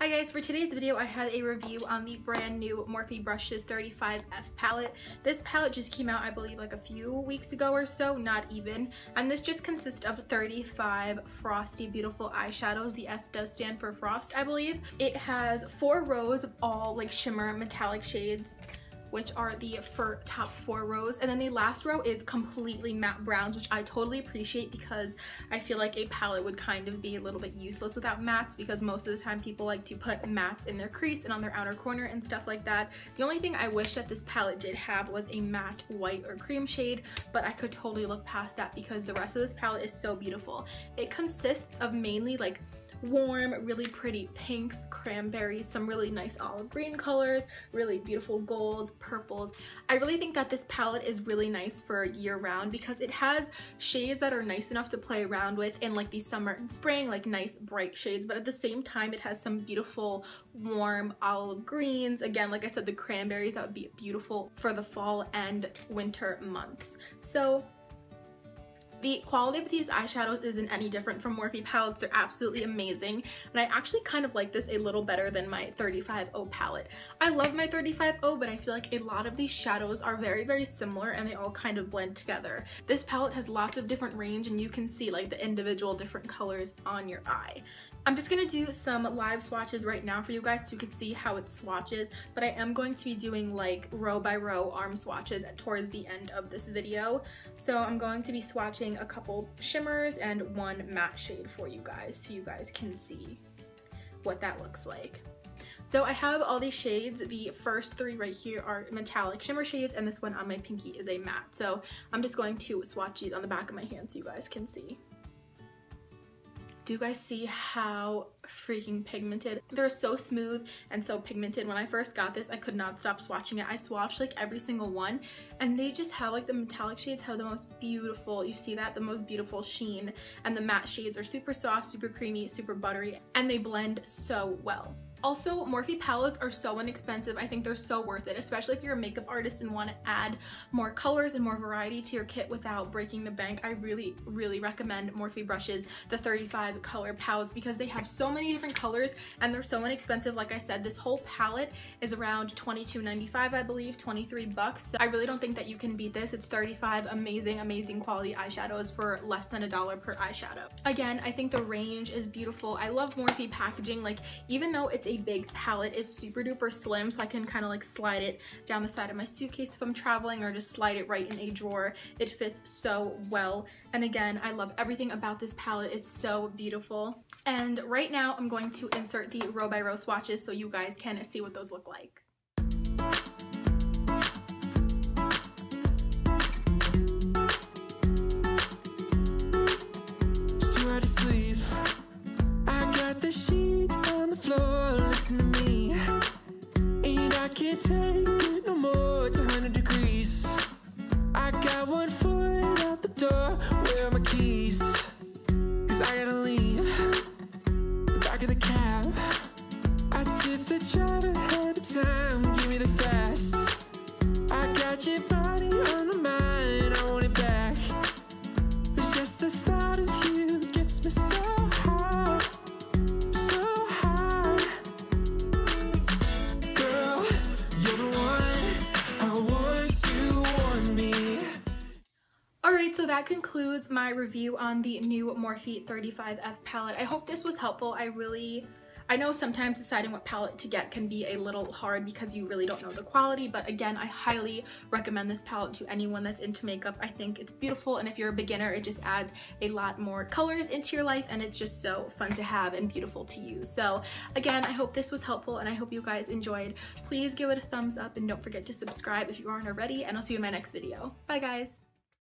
Hi guys, for today's video I had a review on the brand new Morphe Brushes 35F palette. This palette just came out I believe like a few weeks ago or so, not even. And this just consists of 35 frosty beautiful eyeshadows. The F does stand for frost, I believe. It has 4 rows of all like shimmer metallic shades, which are the top 4 rows, and then the last row is completely matte browns, which I totally appreciate because I feel like a palette would kind of be a little bit useless without mattes, because most of the time people like to put mattes in their crease and on their outer corner and stuff like that. The only thing I wish that this palette did have was a matte white or cream shade, but I could totally look past that because the rest of this palette is so beautiful. It consists of mainly like warm, really pretty pinks, cranberries, some really nice olive green colors, really beautiful golds, purples. I really think that this palette is really nice for year-round because it has shades that are nice enough to play around with in like the summer and spring, like nice bright shades, but at the same time it has some beautiful warm olive greens. Again, like I said, the cranberries that would be beautiful for the fall and winter months. So the quality of these eyeshadows isn't any different from Morphe palettes. They're absolutely amazing, and I actually kind of like this a little better than my 35O palette. I love my 35O, but I feel like a lot of these shadows are very similar and they all kind of blend together. This palette has lots of different range and you can see like the individual different colors on your eye. I'm just gonna do some live swatches right now for you guys so you can see how it swatches, but I am going to be doing like row by row arm swatches towards the end of this video. So I'm going to be swatching a couple shimmers and one matte shade for you guys so you guys can see what that looks like. So I have all these shades. The first 3 right here are metallic shimmer shades, and this one on my pinky is a matte. So I'm just going to swatch these on the back of my hand so you guys can see. Do you guys see how freaking pigmented? They're so smooth and so pigmented. When I first got this, I could not stop swatching it. I swatched like every single one, and they just have like the metallic shades have the most beautiful, you see that, the most beautiful sheen, and the matte shades are super soft, super creamy, super buttery, and they blend so well. Also, Morphe palettes are so inexpensive. I think they're so worth it, especially if you're a makeup artist and want to add more colors and more variety to your kit without breaking the bank. I really recommend Morphe Brushes, the 35 color palettes, because they have so many different colors and they're so inexpensive. Like I said, this whole palette is around $22.95, I believe, 23 bucks. So I really don't think that you can beat this. It's 35 amazing quality eyeshadows for less than $1 per eyeshadow. Again, I think the range is beautiful. I love Morphe packaging. Like, even though it's a big palette, it's super duper slim, so I can kind of like slide it down the side of my suitcase if I'm traveling, or just slide it right in a drawer. It fits so well, and again, I love everything about this palette. It's so beautiful. And right now I'm going to insert the row by row swatches so you guys can see what those look like. It's too hard to sleep. I got the sheets on the floor, listen to me. And I can't take it no more, it's 100 degrees. I got 1 foot out the door, where are my keys? Cause I gotta leave the back of the cab. I'd sip the driver ahead of time, give me the fast. I got your body on my mind, I want it back. It's just the thought of you gets me so high. Alright, so that concludes my review on the new Morphe 35F palette. I hope this was helpful. I know sometimes deciding what palette to get can be a little hard because you really don't know the quality, but again, I highly recommend this palette to anyone that's into makeup. I think it's beautiful, and if you're a beginner, it just adds a lot more colors into your life, and it's just so fun to have and beautiful to use. So again, I hope this was helpful, and I hope you guys enjoyed. Please give it a thumbs up, and don't forget to subscribe if you aren't already, and I'll see you in my next video. Bye guys!